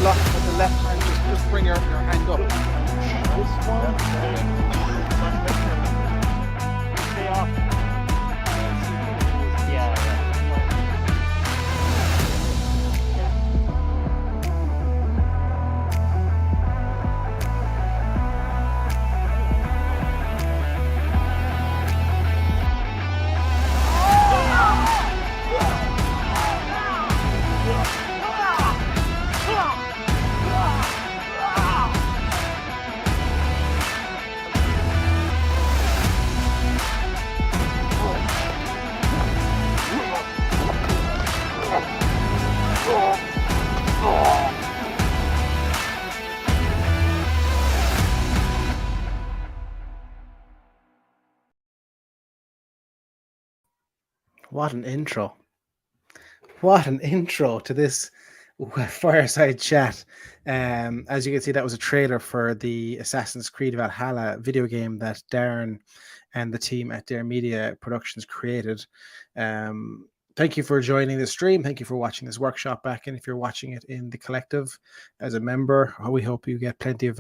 block with the left hand. Just bring your hand up. This one. Stay off. Yeah. What an intro. What an intro to this fireside chat. As you can see, that was a trailer for the Assassin's Creed Valhalla video game that Darren and the team at Dare Media Productions created. Thank you for joining the stream. Thank you for watching this workshop back. And if you're watching it in the collective as a member, we hope you get plenty of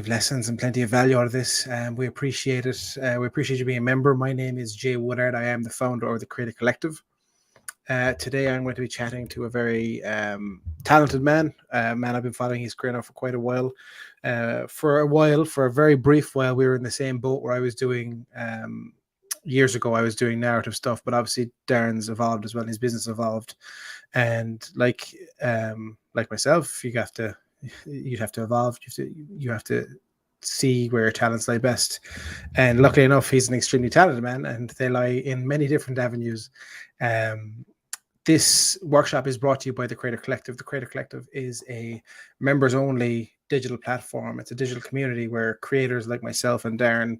lessons and plenty of value out of this. We appreciate it. We appreciate you being a member. My name is Jay Woodard. I am the founder of the Creative Collective. Today I'm going to be chatting to a very talented man. Man I've been following his career now for quite a while. For a very brief while, we were in the same boat where I was doing, years ago, I was doing narrative stuff, but obviously Darren's evolved as well. His business evolved. And like myself, you'd have to evolve. You have to see where your talents lie best. And luckily enough, he's an extremely talented man, and they lie in many different avenues. This workshop is brought to you by the Creative Collective. The Creative Collective is a members-only digital platform. It's a digital community where creators like myself and Darren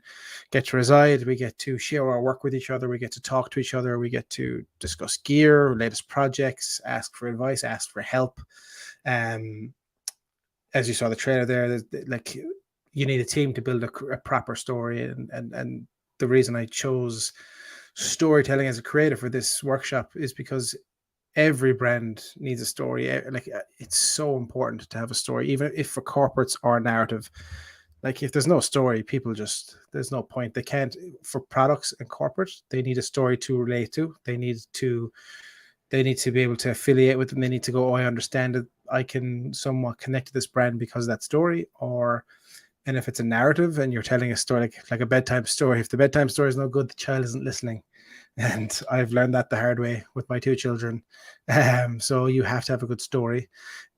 get to reside. We get to share our work with each other. We get to talk to each other. We get to discuss gear, latest projects, ask for advice, ask for help. As you saw the trailer there, like, you need a team to build a proper story. And the reason I chose storytelling as a creator for this workshop is because every brand needs a story. Like, it's so important to have a story, even if for corporates or narrative. Like, if there's no story, there's no point. They can't, for products and corporate, they need a story to relate to. They need to be able to affiliate with them. They need to go, oh, I understand it. I can somewhat connect to this brand because of that story. And if it's a narrative and you're telling a story, like a bedtime story, if the bedtime story is no good, the child isn't listening. And I've learned that the hard way with my two children. So you have to have a good story.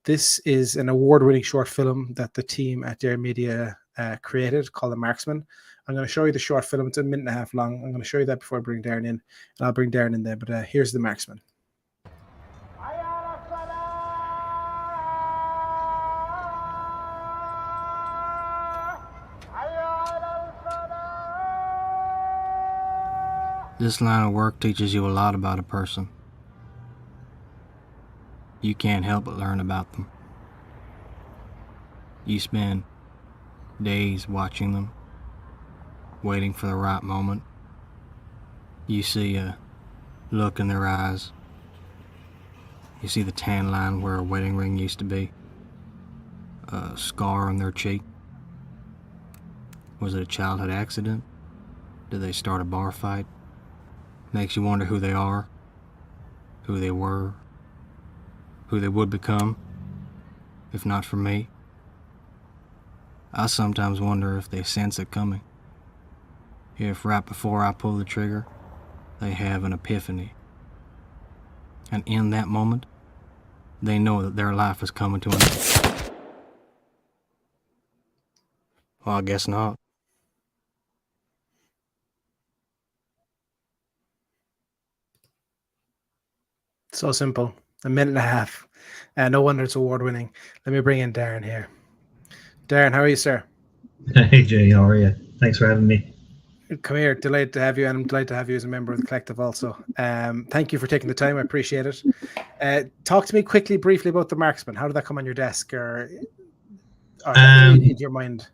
This is an award-winning short film that the team at Dare Media created called The Marksman. I'm going to show you the short film. It's a minute and a half long. I'm going to show you that before I bring Darren in. And I'll bring Darren in there. But here's The Marksman. This line of work teaches you a lot about a person. You can't help but learn about them. You spend days watching them, waiting for the right moment. You see a look in their eyes. You see the tan line where a wedding ring used to be, a scar on their cheek. Was it a childhood accident? Did they start a bar fight? Makes you wonder who they are, who they were, who they would become, if not for me. I sometimes wonder if they sense it coming. If right before I pull the trigger, they have an epiphany. And in that moment, they know that their life is coming to an end. Well, I guess not. So simple. A minute and a half. No wonder it's award-winning. Let me bring in Darren here. Darren, how are you, sir? Hey, Jay. How are you? Thanks for having me. Come here. Delighted to have you, and I'm delighted to have you as a member of the collective also. Thank you for taking the time. I appreciate it. Talk to me briefly about The Marksman. How did that come on your desk or into your mind?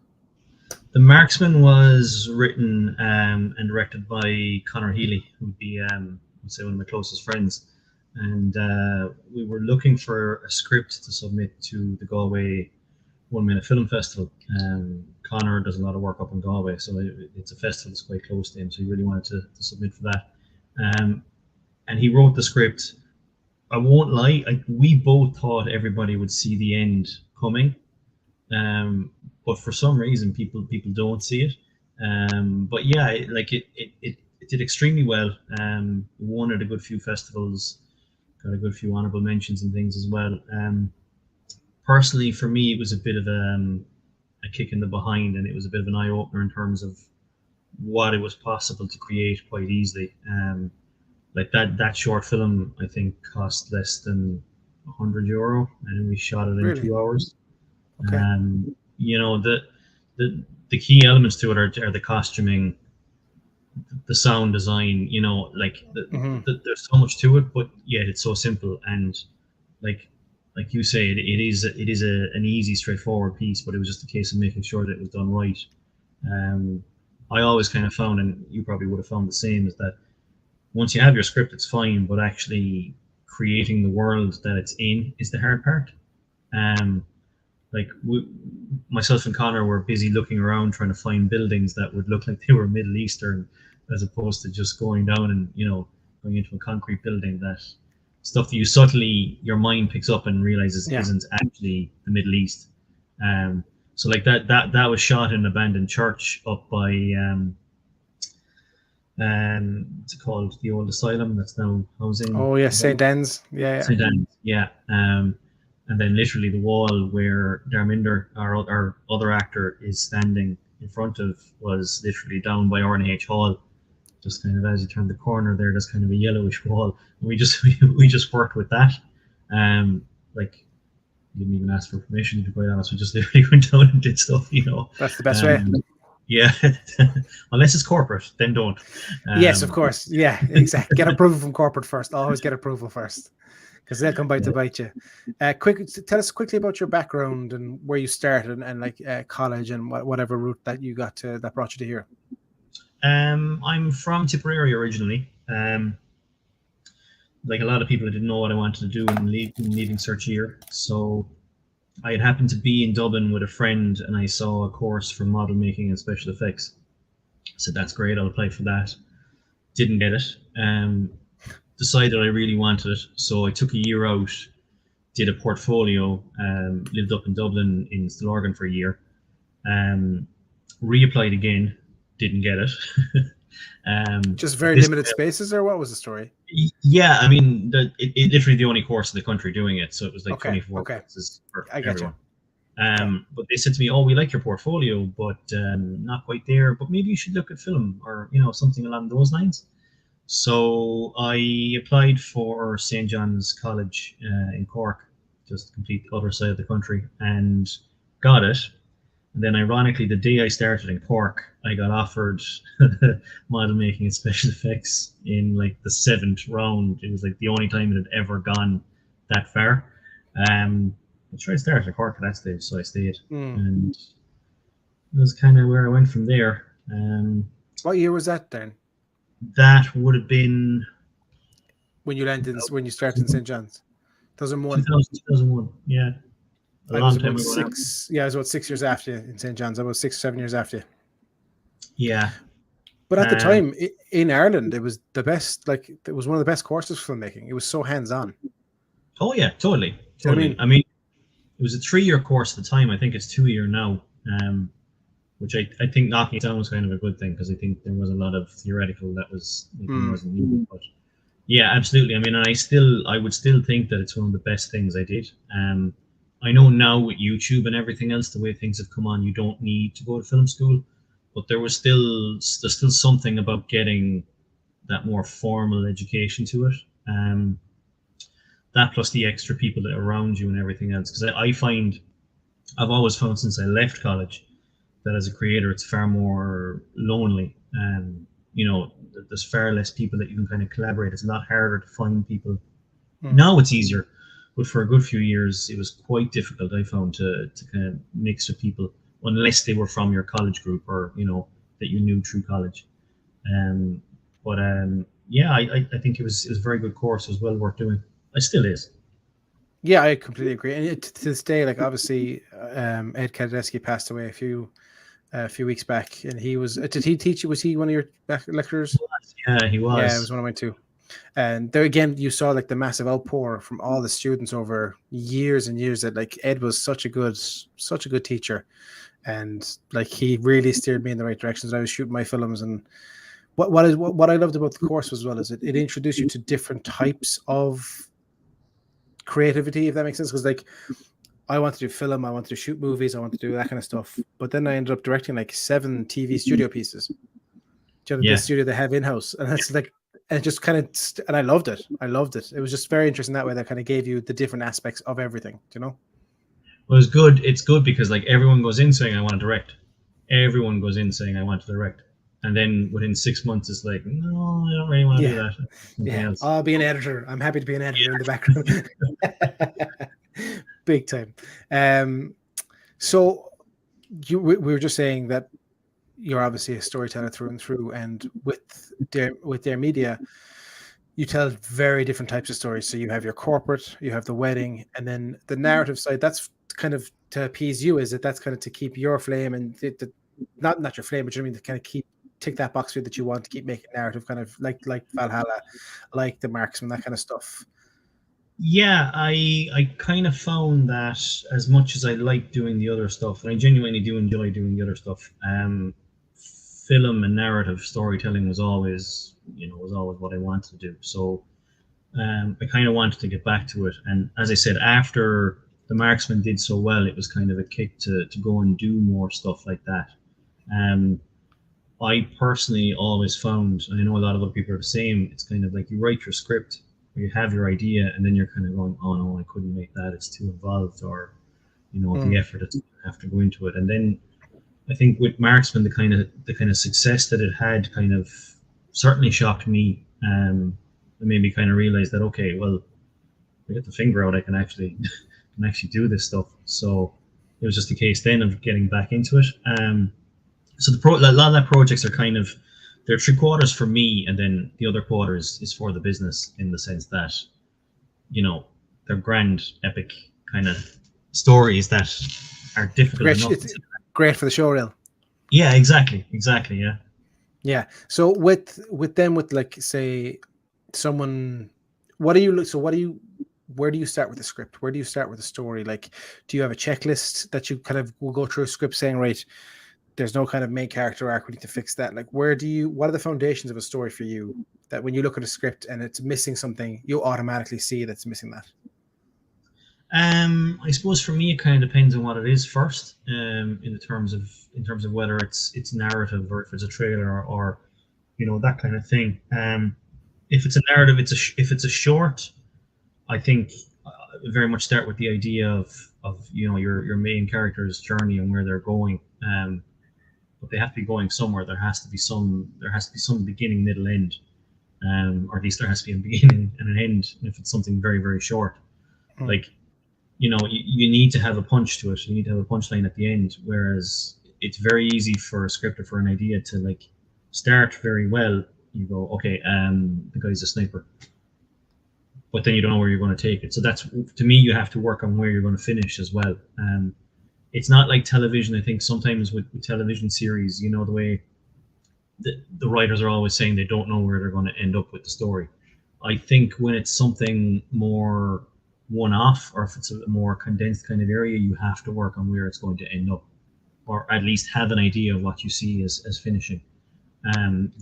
The Marksman was written and directed by Conor Healy, who would be, I'd say, one of my closest friends. and we were looking for a script to submit to the Galway 1 Minute Film Festival. Connor does a lot of work up in Galway, so it's a festival that's quite close to him, so he really wanted to submit for that. And he wrote the script. I won't lie, we both thought everybody would see the end coming, but for some reason people don't see it. But yeah, it did extremely well. Won at a good few festivals, got a good few honorable mentions and things as well. Personally, for me, it was a bit of a kick in the behind, and it was a bit of an eye opener in terms of what it was possible to create quite easily. Like that short film, I think, cost less than €100, and we shot it in Really? 2 hours. Okay. You know, the key elements to it are the costuming, the sound design. You know, like there's so much to it, but yet it's so simple. And like you say, it is an easy, straightforward piece, but it was just a case of making sure that it was done right. I always kind of found, and you probably would have found the same, is that once you have your script, it's fine, but actually creating the world that it's in is the hard part. Like myself and Connor were busy looking around trying to find buildings that would look like they were Middle Eastern, as opposed to just going down and, you know, going into a concrete building. That stuff that you subtly, your mind picks up and realizes isn't actually the Middle East. So like that was shot in an abandoned church up by what's it called, the old asylum that's now housing. Oh yeah, St. Anne's. Yeah. St. Anne's, yeah. And then literally the wall where Darminder, our other actor, is standing in front of was literally down by R&H Hall. Just kind of as you turn the corner there, there's kind of a yellowish wall. And we just worked with that. Like, we didn't even ask for permission, to be quite honest. We just literally went down and did stuff, you know. That's the best way. Yeah, unless it's corporate, then don't. Yes, of course. Yeah, exactly. Get approval from corporate first. Always get approval first, because they'll come by to bite you. Tell us quickly about your background and where you started, and like college and whatever route that you got to that brought you to here. I'm from Tipperary originally. Like a lot of people, I didn't know what I wanted to do in leaving cert year, so I had happened to be in Dublin with a friend, and I saw a course for model making and special effects. I said, that's great, I'll apply for that. Didn't get it. Decided I really wanted it, so I took a year out, did a portfolio, lived up in Dublin in Stillorgan for a year, reapplied again, didn't get it. Just very limited spaces, or what was the story? Yeah, I mean, it literally the only course in the country doing it, so it was like 24 courses for everyone. But they said to me, "Oh, we like your portfolio, but not quite there. But maybe you should look at film, or you know, something along those lines." So I applied for St. John's College in Cork, just complete the other side of the country, and got it. And then, ironically, the day I started in Cork, I got offered model making and special effects in like the 7th round. It was like the only time it had ever gone that far. I tried to start in Cork at that stage, so I stayed. And it was kind of where I went from there. What year was that then? That would have been when you landed, when you started in St. John's. 2001. 2001, yeah. I was about 6 years after you in St. John's. I was 6 or 7 years after you. Yeah. But at the time in Ireland, it was the best. Like, it was one of the best courses for filmmaking. It was so hands-on. Oh yeah, totally. I mean, it was a 3-year course at the time. I think it's 2-year now. Which I think knocking it down was kind of a good thing, because I think there was a lot of theoretical that was wasn't needed. But yeah, absolutely. I mean, and I would still think that it's one of the best things I did. I know now with YouTube and everything else, the way things have come on, you don't need to go to film school, but there's still something about getting that more formal education to it. That plus the extra people that are around you and everything else. Because I've always found since I left college that as a creator, it's far more lonely. You know, there's far less people that you can kind of collaborate. It's a lot harder to find people. Now it's easier. But for a good few years, it was quite difficult, I found, to kind of mix with people, unless they were from your college group, or, you know, that you knew through college. Yeah, I think it was a very good course. It was well worth doing. It still is. Yeah, I completely agree. And to this day, like obviously, Ed Kadetsky passed away a few weeks back, and he was. Did he teach you? Was he one of your lecturers? Yeah, he Yeah, it was. was one of mine too. And there again, you saw like the massive outpour from all the students over years and years. That like Ed was such a good teacher, and like he really steered me in the right directions. I was shooting my films, and what I loved about the course as well is it introduced you to different types of creativity, if that makes sense. Because like I want to do film, I want to shoot movies, I want to do that kind of stuff. But then I ended up directing like 7 TV studio pieces. The studio they have in house, and it's like, and it just kind of, and I loved it. It was just very interesting that way. That kind of gave you the different aspects of everything, you know. Well, it's good. It's good because like everyone goes in saying I want to direct. Everyone goes in saying I want to direct, and then within 6 months it's like, no, I don't really want to do that. Something else. I'll be an editor. I'm happy to be an editor in the background. Big time. So we were just saying that you're obviously a storyteller through and through, and with their media, you tell very different types of stories. So you have your corporate, you have the wedding, and then the narrative side. That's kind of to appease you, is it? That's kind of to keep your flame and not your flame, but you know what I mean, to kind of tick that box for you that you want to keep making narrative, kind of like Valhalla, like The Marksman, that kind of stuff. Yeah, I kind of found that as much as I like doing the other stuff, and I genuinely do enjoy doing the other stuff, film and narrative storytelling was always what I wanted to do. So I kind of wanted to get back to it. And as I said, after The Marksman did so well, it was kind of a kick to go and do more stuff like that. I personally always found, and I know a lot of other people are the same, it's kind of like you write your script, or you have your idea, and then you're kind of going, oh no, I couldn't make that, it's too involved, or the effort that's have to go into it. And then I think with Marksman, the kind of success that it had kind of certainly shocked me. It made me kind of realize that, okay, well, I get the finger out, I can actually do this stuff. So it was just a case then of getting back into it. So a lot of that projects are kind of, they're 3/4 for me, and then the other quarter is for the business, in the sense that, they're grand, epic kind of stories that are difficult enough. It's great for the show reel. Yeah, exactly, yeah. Yeah. So with like, say, someone, where do you start with the script? Where do you start with the story? Like, do you have a checklist that you kind of will go through a script saying, right, there's no kind of main character arc, we need to fix that? Like, what are the foundations of a story for you, that when you look at a script and it's missing something, you automatically see that's missing that? I suppose for me it kind of depends on what it is first, in terms of whether it's narrative, or if it's a trailer, or that kind of thing. If it's a narrative, if it's a short, I think very much start with the idea of your main character's journey and where they're going. But they have to be going somewhere. There has to be some beginning, middle, end, or at least there has to be a beginning and an end. If it's something very, very short, like, you need to have a punch to it. You need to have a punchline at the end. Whereas it's very easy for a script or for an idea to like start very well. You go, okay, the guy's a sniper, but then you don't know where you're going to take it. So that's, to me, you have to work on where you're going to finish as well. It's not like television. I think sometimes with television series, the way the writers are always saying they don't know where they're going to end up with the story. I think when it's something more one-off, or if it's a more condensed kind of area, you have to work on where it's going to end up, or at least have an idea of what you see as finishing.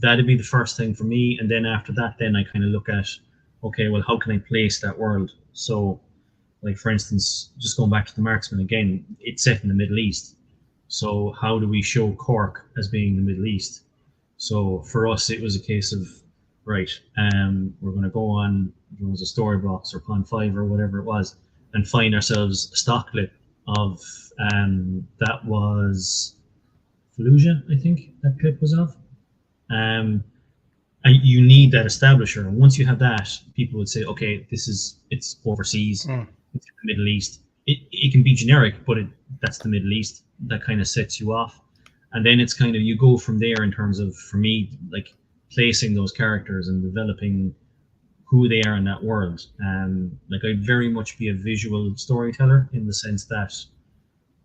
That'd be the first thing for me. And then after that, then I kind of look at, okay, well, how can I place that world? So, like, for instance, just going back to The Marksman again, it's set in the Middle East. So how do we show Cork as being the Middle East? So for us, it was a case of, right, we're going to go on, it was a Storybox or Pond 5 or whatever it was, and find ourselves a stock clip of, that was Fallujah, I think that clip was of. And you need that establisher. And once you have that, people would say, okay, it's overseas, it's in the Middle East. It can be generic, but that's the Middle East. That kind of sets you off. And then it's kind of, you go from there in terms of, for me, like placing those characters and developing who they are in that world. Like I'd very much be a visual storyteller in the sense that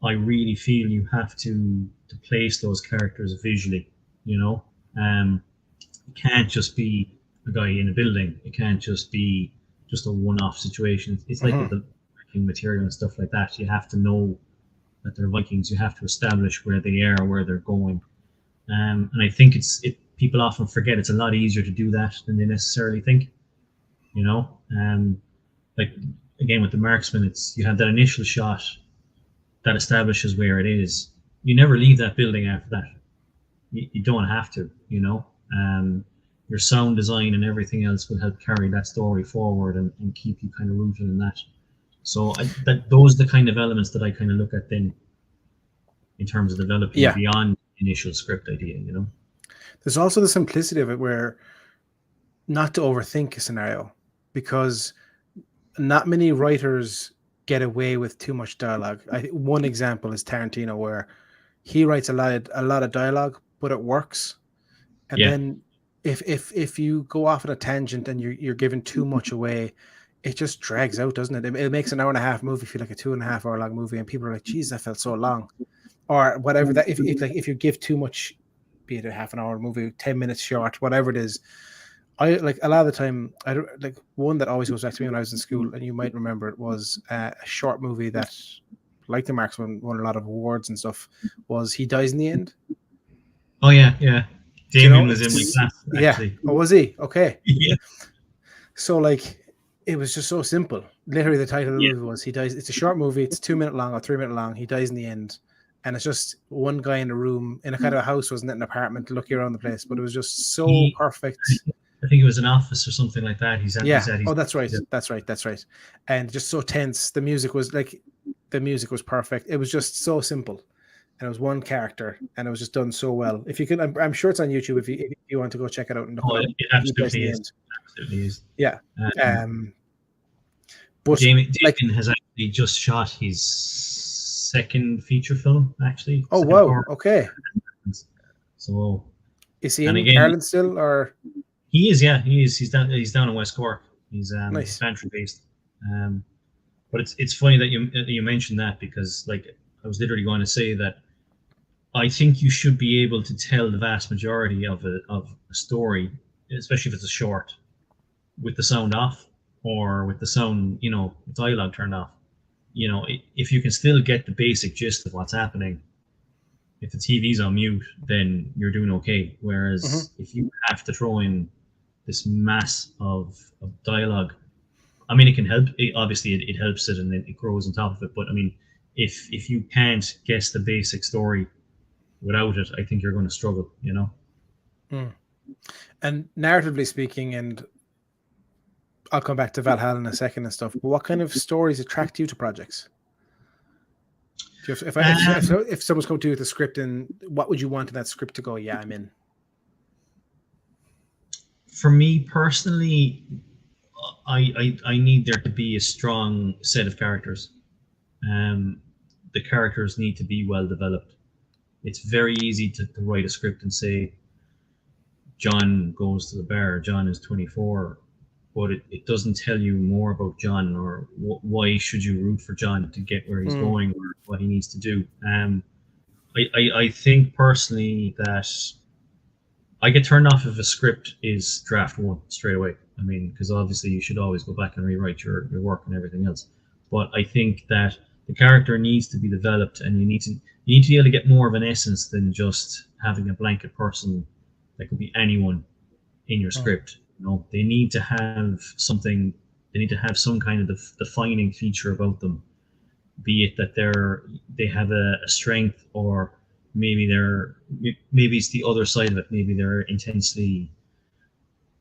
I really feel you have to place those characters visually, you know. It can't just be a guy in a building. It can't just be just a one-off situation. It's like with the Viking material and stuff like that. You have to know that they're Vikings. You have to establish where they are, where they're going. And I think people often forget it's a lot easier to do that than they necessarily think, you know. Like again with the marksman, it's you have that initial shot that establishes where it is. You never leave that building after that. You don't have to, you know. Your sound design and everything else will help carry that story forward and keep you kind of rooted in that. So those are the kind of elements that I kind of look at then in terms of developing beyond initial script idea, you know. There's also the simplicity of it where not to overthink a scenario, because not many writers get away with too much dialogue. One example is Tarantino, where he writes a lot of dialogue, but it works. And then if you go off on a tangent and you're giving too much away, it just drags out, doesn't it? It makes an hour and a half movie feel like a 2.5 hour long movie, and people are like, "Geez, that felt so long," or whatever. That if you give too much, be it a half an hour movie, 10 minutes short, whatever it is. I like a lot of the time. I don't like one that always goes back to me when I was in school, and you might remember it was a short movie that, like The Marksman, won a lot of awards and stuff. Was He Dies in the End? Oh yeah. Damien was in my class. Actually. Yeah. Oh, was he? Okay. Yeah. So like, it was just so simple. Literally, the title of the movie was He Dies. It's a short movie. It's 2 minute long or 3 minute long. He dies in the end. And it's just one guy in a room in a kind of a house, wasn't it? An apartment looking around the place, but it was just so perfect. I think it was an office or something like that. Oh, that's right. That's right. And just so tense. The music was perfect. It was just so simple. And it was one character, and it was just done so well. If you can, I'm sure it's on YouTube. If you want to go check it out and look it absolutely is. Absolutely is. Yeah. But Damien has actually just shot his second feature film. Actually. Oh wow! Okay. So is he in Ireland still, or? He is. Yeah, he is. He's down in West Cork. He's nice. Bantry based. But it's funny that you mentioned that, because like I was literally going to say that I think you should be able to tell the vast majority of a story, especially if it's a short, with the sound off or with the sound, you know, dialogue turned off. You know, if you can still get the basic gist of what's happening, if the TV's on mute, then you're doing okay. Whereas if you have to throw in this mass of dialogue, I mean, it can help. Obviously, it helps it and it grows on top of it. But I mean, if you can't guess the basic story without it, I think you're going to struggle, you know. And narratively speaking, and I'll come back to Valhalla in a second and stuff, but what kind of stories attract you to projects? If someone's come to you with a script, and what would you want in that script to go, yeah, I'm in? For me personally, I need there to be a strong set of characters. The characters need to be well developed. It's very easy to write a script and say, John goes to the bar, John is 24, but it doesn't tell you more about John, or why should you root for John to get where he's going, or what he needs to do. I think personally that I get turned off if a script is draft one straight away. I mean, because obviously you should always go back and rewrite your work and everything else. But I think that the character needs to be developed, and you need to be able to get more of an essence than just having a blanket person that could be anyone in your script. You know, they need to have something. They need to have some kind of defining feature about them, be it that they have a strength, or maybe it's the other side of it. Maybe they're intensely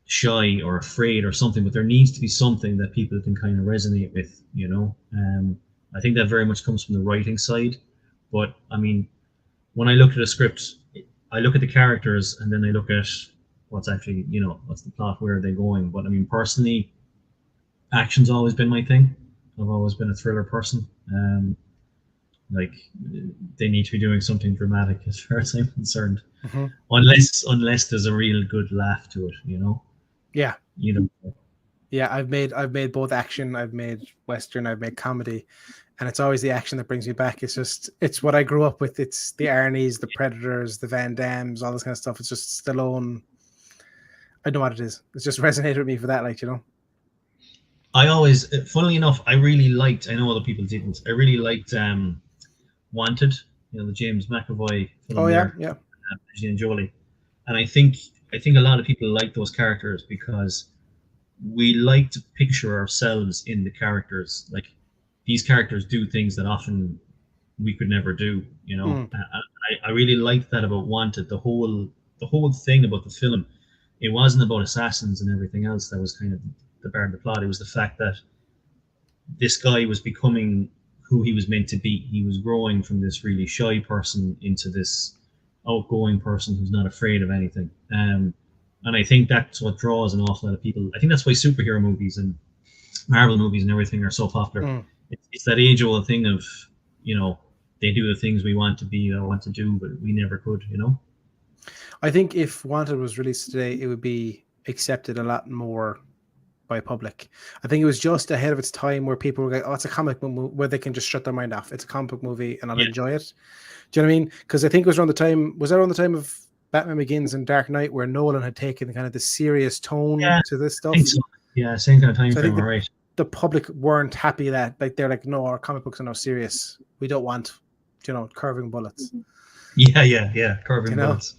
shy or afraid or something, but there needs to be something that people can kind of resonate with, you know. I think that very much comes from the writing side. But I mean, when I look at a script, I look at the characters, and then I look at what's actually, you know, what's the plot, where are they going. But I mean, personally, action's always been my thing. I've always been a thriller person. Like, they need to be doing something dramatic as far as I'm concerned. Unless there's a real good laugh to it, you know. Yeah. You know, Yeah, I've made both action, I've made Western, I've made comedy, and it's always the action that brings me back. It's what I grew up with. It's the Arnie's, the Predators, the Van Dams, all this kind of stuff. It's just Stallone. I know what it is. It's just resonated with me for that, like, you know. I always, funnily enough, I really liked. I know other people didn't. I really liked Wanted. You know, the James McAvoy film. Oh yeah, there, yeah. Angelina Jolie, and I think a lot of people like those characters because we like to picture ourselves in the characters. Like these characters do things that often we could never do. You know, I really liked that about Wanted. The whole thing about the film, it wasn't about assassins and everything else. That was kind of the part of the plot. It was the fact that this guy was becoming who he was meant to be. He was growing from this really shy person into this outgoing person who's not afraid of anything. And I think that's what draws an awful lot of people. I think that's why superhero movies and Marvel movies and everything are so popular. It's that age-old thing of, you know, they do the things we want to be or want to do, but we never could, you know? I think if Wanted was released today, it would be accepted a lot more by public. I think it was just ahead of its time where people were like, oh, it's a comic book movie where they can just shut their mind off. It's a comic book movie and I'll enjoy it. Do you know what I mean? Because I think it was around the time, was that around the time of Batman Begins and Dark Knight where Nolan had taken kind of the serious tone to this stuff? I think so. Yeah, same kind of time frame, right? The public weren't happy that, like, they're like, no, our comic books are now serious. We don't want, you know, curving bullets. Yeah, curving bullets.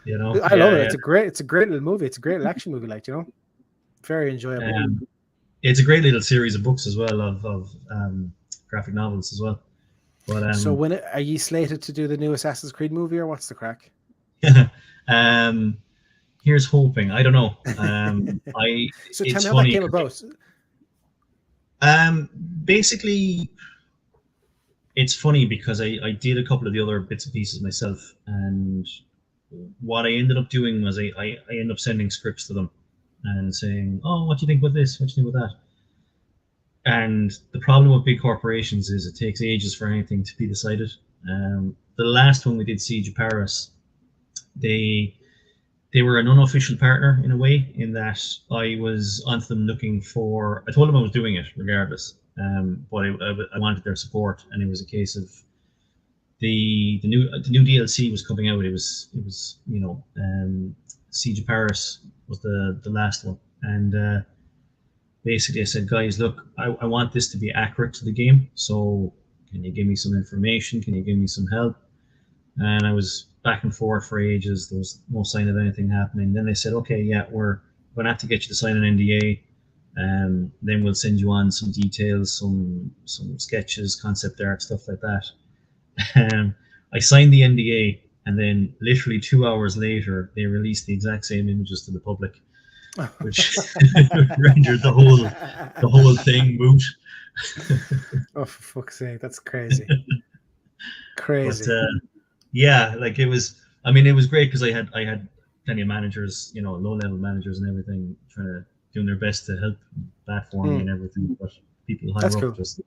You know, I love it. It's a great little movie. It's a great little action movie, like, you know, very enjoyable. It's a great little series of books as well, of graphic novels as well. But so when are you slated to do the new Assassin's Creed movie, or what's the crack? Here's hoping. I don't know. So tell me how that came about. Basically, it's funny because I did a couple of the other bits and pieces myself, and what I ended up doing was I ended up sending scripts to them and saying, oh, what do you think about this? What do you think about that? And the problem with big corporations is it takes ages for anything to be decided. The last one we did, Siege of Paris, they were an unofficial partner in a way, in that I was onto them looking for, I told them I was doing it regardless, but I wanted their support, and it was a case of the new DLC was coming out. It was you know, Siege of Paris was the last one, and basically I said, guys, look, I want this to be accurate to the game, so can you give me some information? Can you give me some help? And I was back and forth for ages. There was no sign of anything happening. Then they said, okay, yeah, we're going to have to get you to sign an NDA, and then we'll send you on some details, some sketches, concept art, stuff like that. I signed the NDA, and then literally 2 hours later, they released the exact same images to the public, which rendered the whole thing moot. Oh, for fuck's sake, that's crazy. Crazy. But, yeah, like it was. I mean, it was great because I had plenty of managers, you know, low-level managers and everything, doing their best to help platform me and everything. But people higher up, just,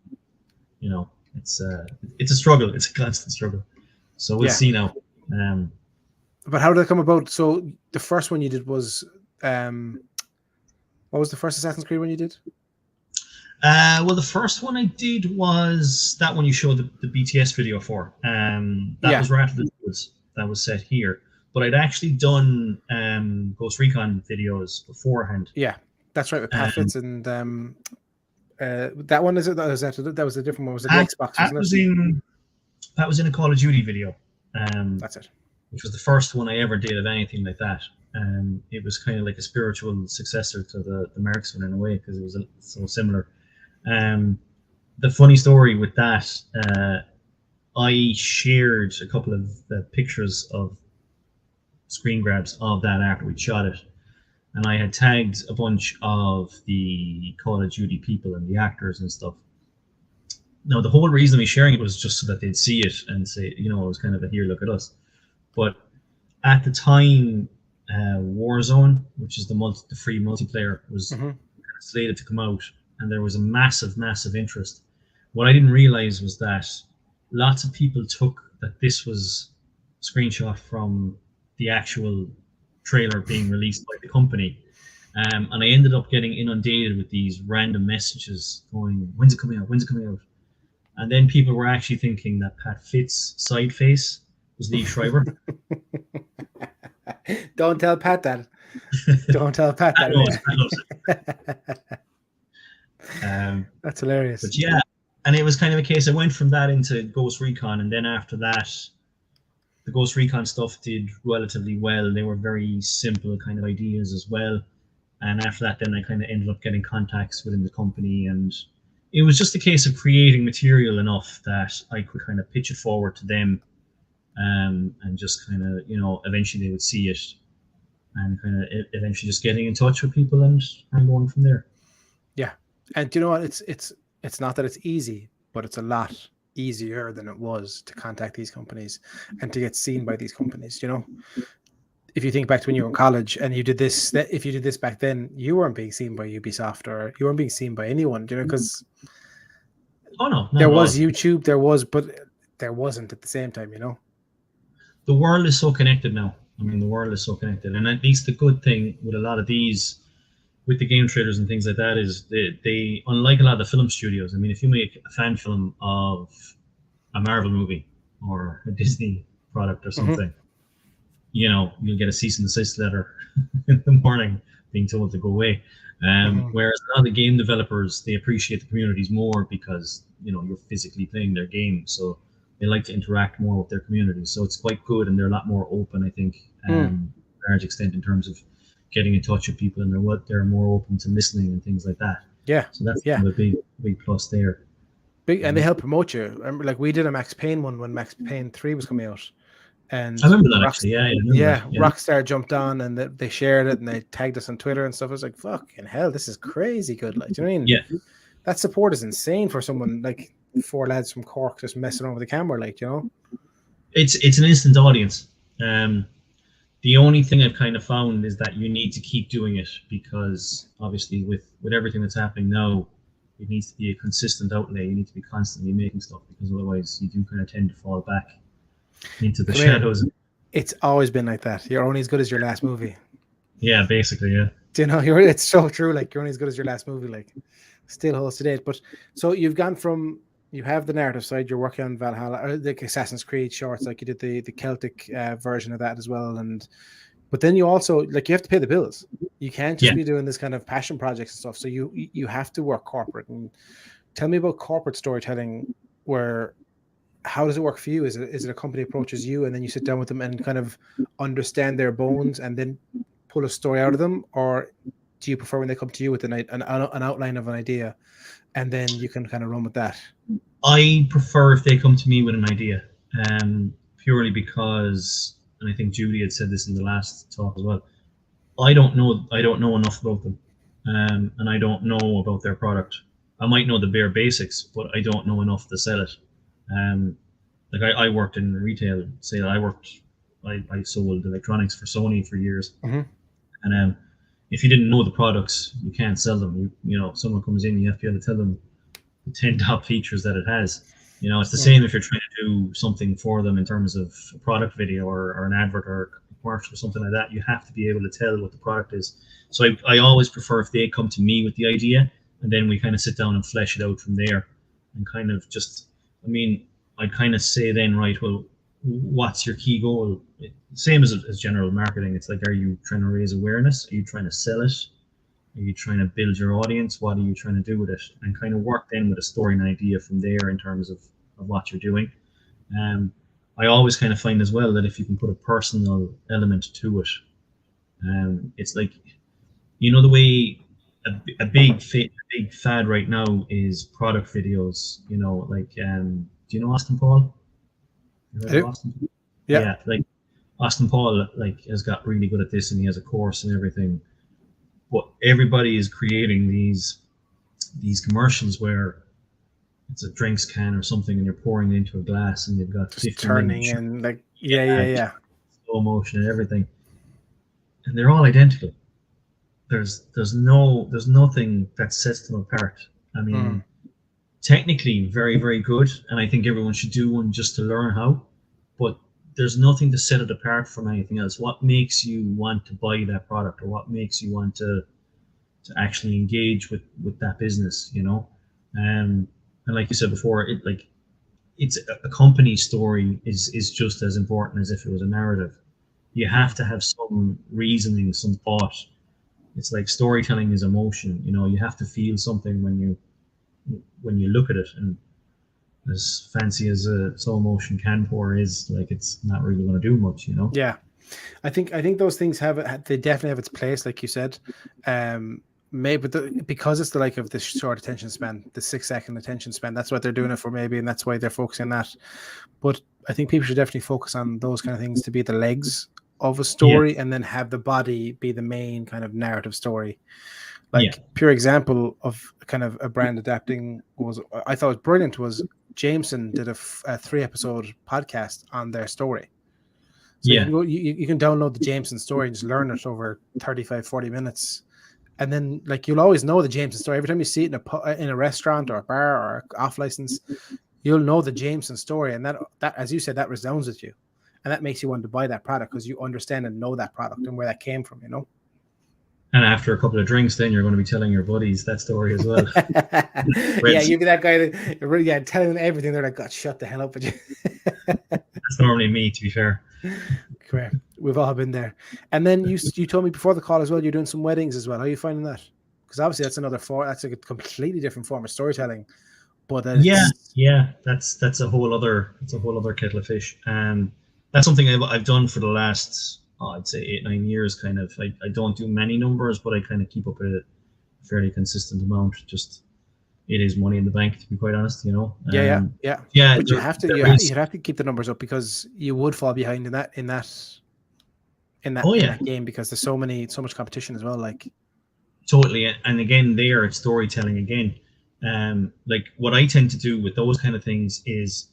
you know, it's a struggle. It's a constant struggle. So we'll see now. But how did that come about? So the first one you did was, what was the first Assassin's Creed one you did? Well, the first one I did was that one you showed the BTS video for. That was right after the woods. That was set here. But I'd actually done Ghost Recon videos beforehand. Yeah, that's right, with Pat Fitz and that one, is it? That was a different one. Was it the Xbox? That was in a Call of Duty video. That's it. Which was the first one I ever did of anything like that. It was kind of like a spiritual successor to the Mercs one in a way, because it was so similar. The funny story with that, I shared a couple of pictures of screen grabs of that after we shot it, and I had tagged a bunch of the Call of Duty people and the actors and stuff. Now, the whole reason of me sharing it was just so that they'd see it and say, you know, it was kind of a here, look at us. But at the time, Warzone, which is the free multiplayer, was slated to come out, and there was a massive interest. What I didn't realize was that lots of people took that this was screenshot from the actual trailer being released by the company, And I ended up getting inundated with these random messages going, "When's it coming out? When's it coming out?" And then people were actually thinking that Pat Fitt's side face was Lee Schreiber. Don't tell Pat that. Don't tell Pat that. Pat knows it. That's hilarious. But yeah, and it was kind of a case. I went from that into Ghost Recon, and then after that, the Ghost Recon stuff did relatively well. They were very simple kind of ideas as well. And after that, then I kind of ended up getting contacts within the company, and it was just a case of creating material enough that I could kind of pitch it forward to them, and just kind of, you know, eventually they would see it, and kind of eventually just getting in touch with people and going from there. Yeah, and you know what? It's not that it's easy, but it's a lot easier than it was to contact these companies and to get seen by these companies. You know, if you think back to when you were in college and you did this, if you did this back then, you weren't being seen by Ubisoft or you weren't being seen by anyone. You know, because there was YouTube, but there wasn't at the same time. You know, the world is so connected now. I mean, the world is so connected, and at least the good thing with a lot of these, with the game trailers and things like that, is they unlike a lot of the film studios. I mean, if you make a fan film of a Marvel movie or a Disney product or something, you know, you'll get a cease and desist letter in the morning being told to go away. Whereas a lot of the game developers, they appreciate the communities more because, you know, you're physically playing their game, so they like to interact more with their communities. So it's quite good, and they're a lot more open, I think, to a large extent in terms of getting in touch with people, and they're more open to listening and things like that. Yeah. So that's kind of a big plus there. Big, and they help promote you. Remember, like we did a Max Payne one when Max Payne 3 was coming out. And I remember that actually. Yeah. Rockstar jumped on and they shared it and they tagged us on Twitter and stuff. I was like, fucking hell, this is crazy good. Like, do you know what I mean? Yeah. That support is insane for someone like 4 lads from Cork just messing around with the camera, like, you know? It's an instant audience. The only thing I've kind of found is that you need to keep doing it, because obviously with everything that's happening now, it needs to be a consistent outlay. You need to be constantly making stuff, because otherwise you do kind of tend to fall back into the shadows. It's always been like that. You're only as good as your last movie. Yeah, basically, yeah. Do you know, it's so true. Like, you're only as good as your last movie. Like, still holds to date. But so you've gone from, you have the narrative side, you're working on Valhalla, or the Assassin's Creed shorts, like you did the Celtic version of that as well. But then you also, like, you have to pay the bills. You can't just be doing this kind of passion projects and stuff. So you have to work corporate. And tell me about corporate storytelling, where, how does it work for you? Is it a company approaches you and then you sit down with them and kind of understand their bones and then pull a story out of them? Or do you prefer when they come to you with an outline of an idea and then you can kind of run with that? I prefer if they come to me with an idea, purely because, and I think Judy had said this in the last talk as well, I don't know enough about them, and I don't know about their product. I might know the bare basics, but I don't know enough to sell it. Like I worked in retail sale. I sold electronics for Sony for years, and if you didn't know the products, you can't sell them. You know, someone comes in, you have to be able to tell them the 10 top features that it has. You know, it's the same if you're trying to do something for them in terms of a product video or an advert or a commercial or something like that. You have to be able to tell what the product is. So I always prefer if they come to me with the idea, and then we kind of sit down and flesh it out from there, and kind of just, I mean, I'd kind of say then, right, well, what's your key goal? Same as general marketing. It's like, are you trying to raise awareness? Are you trying to sell it? Are you trying to build your audience? What are you trying to do with it? And kind of work then with a story and idea from there in terms of what you're doing. I always kind of find as well that if you can put a personal element to it, it's like, you know, the way a big fad right now is product videos, you know, like, do you know Austin Paul? Austin? Yeah, like Austin Paul, like, has got really good at this, and he has a course and everything. But everybody is creating these commercials where it's a drinks can or something, and you're pouring it into a glass, and you've got just turning and like slow motion and everything, and they're all identical. There's nothing that sets them apart. I mean, technically very, very good, and I think everyone should do one just to learn how. But there's nothing to set it apart from anything else. What makes you want to buy that product, or what makes you want to actually engage with that business, you know. And like you said before, it's a company story is just as important as if it was a narrative. You have to have some reasoning, some thought. It's like storytelling is emotion, you know. You have to feel something when you look at it, and as fancy as a slow motion can pour is, like, it's not really going to do much, you know. Yeah, I think those things they definitely have its place, like you said. Maybe because it's the like of the short attention span, the 6-second attention span, that's what they're doing it for, maybe, and that's why they're focusing on that. But I think people should definitely focus on those kind of things to be the legs of a story, and then have the body be the main kind of narrative story. Like, pure example of kind of a brand adapting I thought was brilliant was Jameson did a 3-episode podcast on their story. So you can download the Jameson story and just learn it over 35-40 minutes. And then, like, you'll always know the Jameson story. Every time you see it in a restaurant or a bar or off license, you'll know the Jameson story. And that, as you said, that resounds with you. And that makes you want to buy that product because you understand and know that product and where that came from, you know? And after a couple of drinks, then you're going to be telling your buddies that story as well. Yeah, you'd be that guy that telling them everything. They're like, God, shut the hell up with you. That's normally me, to be fair. Correct. We've all been there. And then you told me before the call as well, you're doing some weddings as well. How are you finding that? Because obviously that's that's like a completely different form of storytelling. But that's a whole other kettle of fish. And that's something I've done for the last, I'd say 8-9 years. Kind of, I don't do many numbers, but I kind of keep up a fairly consistent amount. Just, it is money in the bank, to be quite honest, you know. Yeah. But you have to keep the numbers up, because you would fall behind in that game, because there's so much competition as well. Like, totally. And again, it's storytelling again. Like, what I tend to do with those kind of things is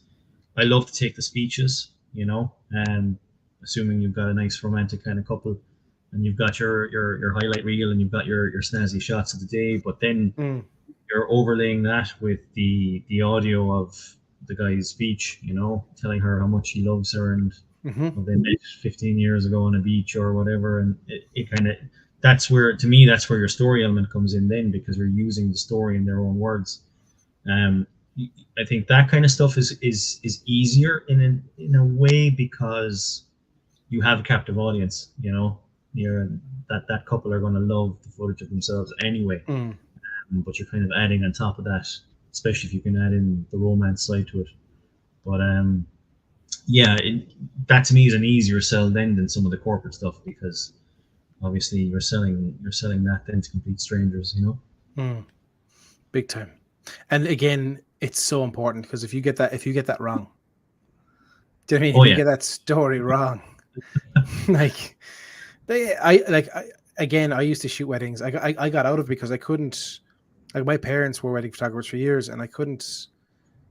I love to take the speeches, you know, assuming you've got a nice romantic kind of couple, and you've got your highlight reel, and you've got your snazzy shots of the day, but then you're overlaying that with the audio of the guy's speech, you know, telling her how much he loves her, and they met 15 years ago on a beach or whatever. And it kind of, that's where your story element comes in then, because you're using the story in their own words. I think that kind of stuff is easier in a way, because you have a captive audience, you know. That couple are going to love the footage of themselves anyway. But you're kind of adding on top of that, especially if you can add in the romance side to it. But that to me is an easier sell then than some of the corporate stuff, because obviously you're selling that then to complete strangers, you know. Big time. And again, it's so important, because if you get that wrong, do you know what I mean? If you get that story wrong, I used to shoot weddings. I got out of it because I couldn't. Like, my parents were wedding photographers for years, and I couldn't.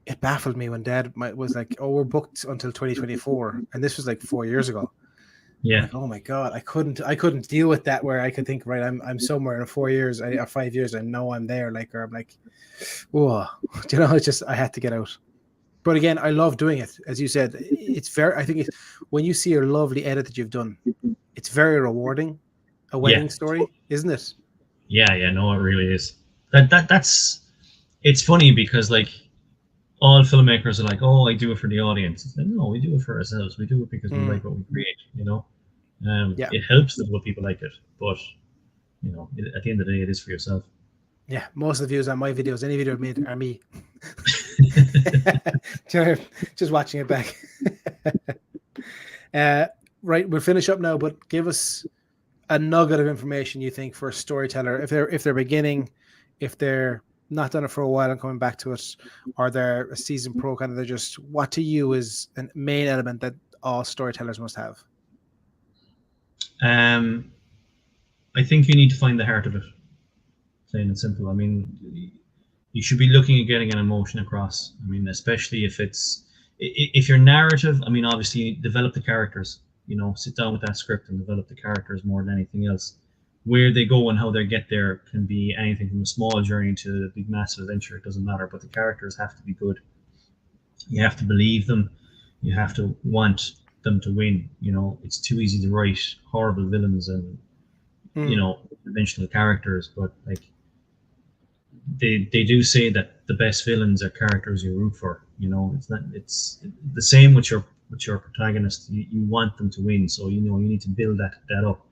It baffled me when Dad was like, "Oh, we're booked until 2024," and this was like 4 years ago. Yeah. Like, oh my God, I couldn't deal with that. Where I could think, right, I'm somewhere in 4 years or 5 years, I know I'm there. Like, or I'm like, whoa, you know, it's just, I had to get out. But again, I love doing it. As you said, I think when you see a lovely edit that you've done, it's very rewarding. A wedding story, isn't it? Yeah, no, it really is. That's it's funny, because like, all filmmakers are like, oh, I do it for the audience. It's like, no, we do it for ourselves. We do it because we like what we create, you know. It helps that other people like it, but you know, at the end of the day, it is for yourself. Yeah, most of the views on my videos, any video made, are me. Just watching it back. Right, we'll finish up now, but give us a nugget of information you think for a storyteller, if they're beginning, if they're not done it for a while and coming back to it, or they're a seasoned pro, kind of, they're just, what to you is a main element that all storytellers must have? I think you need to find the heart of it, plain and simple. I mean, you should be looking at getting an emotion across. I mean, especially if your narrative, I mean, obviously develop the characters, you know, sit down with that script and develop the characters more than anything else. Where they go and how they get there can be anything from a small journey to a big massive adventure. It doesn't matter, but the characters have to be good. You have to believe them. You have to want them to win. You know, it's too easy to write horrible villains and you know, conventional characters, but like they do say that the best villains are characters you root for. You know, it's the same with your protagonist. You want them to win, so you know you need to build that up.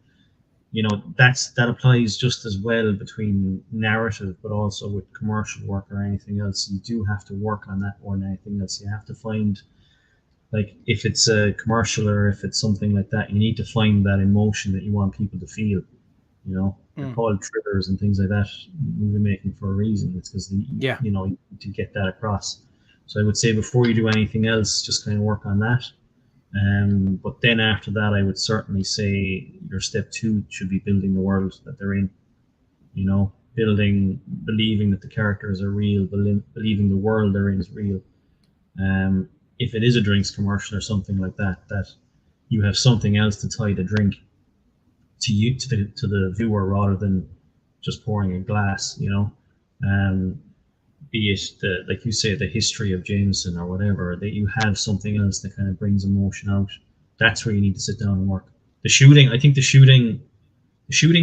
You know, that applies just as well between narrative, but also with commercial work or anything else. You do have to work on that more than anything else. You have to find, like, if it's a commercial or if it's something like that, you need to find that emotion that you want people to feel. You know, they're called triggers and things like that. Movie making for a reason. It's because you know, you need to get that across. So I would say before you do anything else, just kind of work on that. But then after that, I would certainly say your step 2 should be building the world that they're in. You know, believing that the characters are real, believing the world they're in is real. If it is a drinks commercial or something like that, that you have something else to tie the drink to the viewer rather than just pouring a glass. You know, be it like you say, the history of Jameson or whatever, that you have something else that kind of brings emotion out. That's where you need to sit down and work. I think the shooting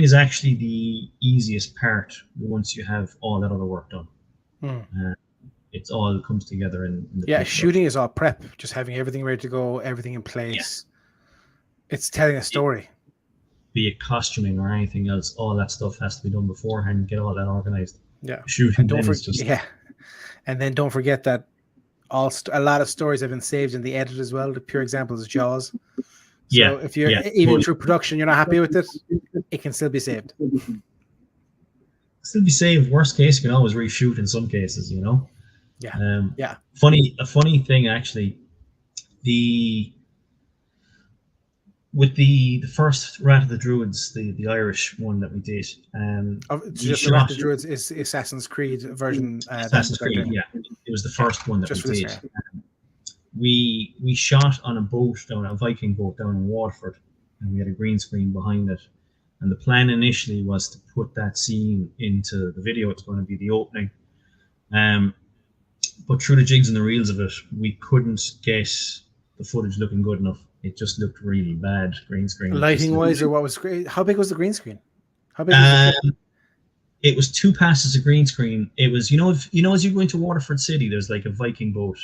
is actually the easiest part once you have all that other work done. It's all comes together in the shooting is all prep, just having everything ready to go, everything in place. It's telling a story. Be it costuming or anything else, all that stuff has to be done beforehand. Get all that organized. Shooting. And don't forget, and then don't forget that a lot of stories have been saved in the edit as well. The pure example is Jaws. So if you're even through production, you're not happy with it, it can still be saved. Still be saved. Worst case, you can always reshoot in some cases. You know. A funny thing actually. With the first Rat of the Druids, the Irish one that we did, just the Rat of the Druids is Assassin's Creed version. Assassin's Creed, it was the first one that we did. We shot on a Viking boat down in Waterford, and we had a green screen behind it. And the plan initially was to put that scene into the video. It's going to be the opening. But through the jigs and the reels of it, we couldn't get the footage looking good enough. It just looked really bad, green screen. Lighting wise, or what was great? How big was the green screen? How big was it? It was 2 passes of green screen. It was, you know, as you go into Waterford City, there's like a Viking boat.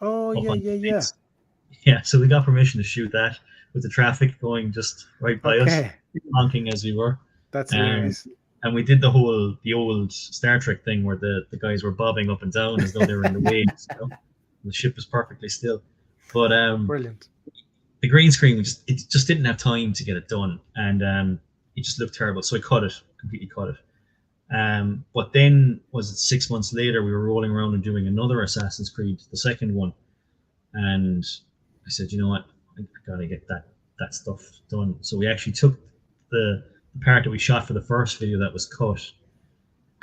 Oh, yeah. Yeah, so we got permission to shoot that with the traffic going just right by us, honking as we were. That's hilarious. And we did the old Star Trek thing where the guys were bobbing up and down as though they were in the waves. You know? The ship was perfectly still. But brilliant. The green screen, it just didn't have time to get it done, and it just looked terrible. So I completely cut it. But then, was it 6 months later, we were rolling around and doing another Assassin's Creed, the second one, and I said, you know what, I gotta get that stuff done. So we actually took the part that we shot for the first video that was cut,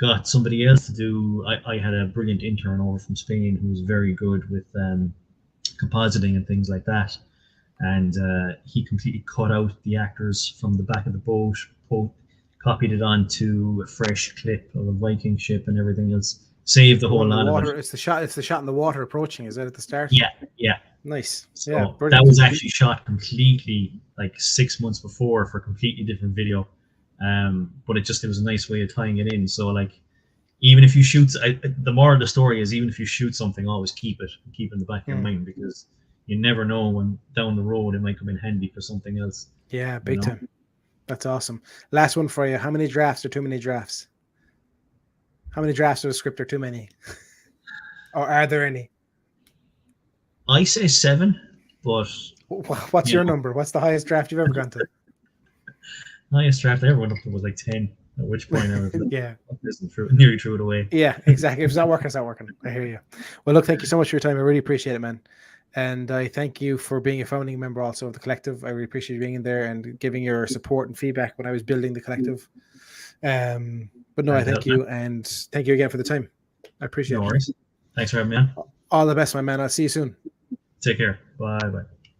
got somebody else to do. I had a brilliant intern over from Spain who was very good with compositing and things like that. And he completely cut out the actors from the back of the boat, copied it onto a fresh clip of a Viking ship and everything else. Saved the whole lot of it. It's the shot in the water approaching. Is that at the start? Yeah. Nice. So yeah, that was actually shot completely like 6 months before for a completely different video. But it was a nice way of tying it in. So like, even if you shoot, the moral of the story is, even if you shoot something, always keep it in the back of your mind, because you never know when down the road it might come in handy for something else. Yeah, big time. That's awesome. Last one for you. How many drafts are too many drafts? How many drafts of a script are too many? Or are there any? I say 7, but... What's your number? What's the highest draft you've ever gone to? Highest draft I ever went up to was like 10, at which point I was nearly threw it away. Yeah, exactly. If it's not working, it's not working. I hear you. Well, look, thank you so much for your time. I really appreciate it, man. And I thank you for being a founding member also of the collective. I really appreciate you being in there and giving your support and feedback when I was building the collective. But no, I thank you, and thank you again for the time. I appreciate it. No worries. Thanks for having me on. All the best, my man. I'll see you soon. Take care. Bye.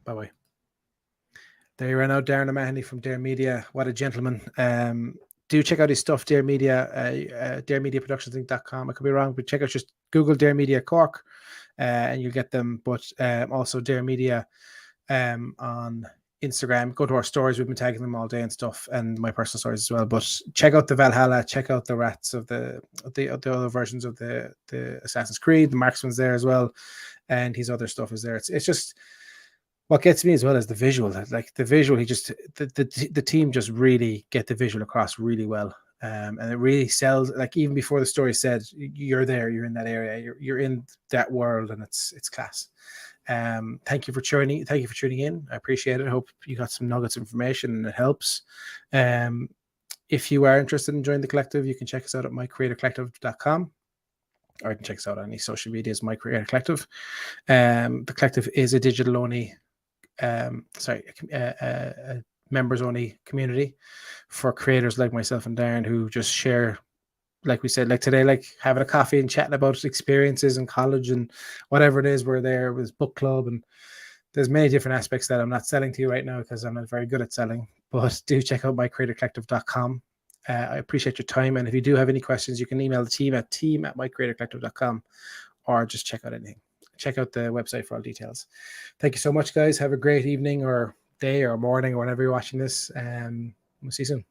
Bye. There you are now, Darren O Mahony from Dare Media. What a gentleman. Do check out his stuff, Dare Media, daremediaproductionsinc.com. I could be wrong, but check out, just Google Dare Media Cork, and you'll get them. But also Dare Media on Instagram. Go to our stories. We've been tagging them all day and stuff, and my personal stories as well. But check out the Valhalla. Check out the Rats of the other versions of the Assassin's Creed. The Marksman's there as well, and his other stuff is there. It's just what gets me as well as the visual. Like the visual, the team just really get the visual across really well. And it really sells, like even before the story said, you're there, you're in that area, you're in that world, and it's class. Thank you for tuning in. I appreciate it. I hope you got some nuggets of information and it helps. If you are interested in joining the collective, you can check us out at mycreatorcollective.com, or you can check us out on any social media as My Creator Collective. The collective is a digital only, members only community for creators like myself and Darren, who just share, like we said, like today, like having a coffee and chatting about experiences in college and whatever it is. We're there with book club, and there's many different aspects that I'm not selling to you right now because I'm not very good at selling, but do check out mycreatorcollective.com. I appreciate your time, and if you do have any questions, you can email the team at mycreatorcollective.com, or just check out anything. Check out the website for all details. Thank you so much, guys. Have a great evening or day or morning or whenever you're watching this. We'll see you soon.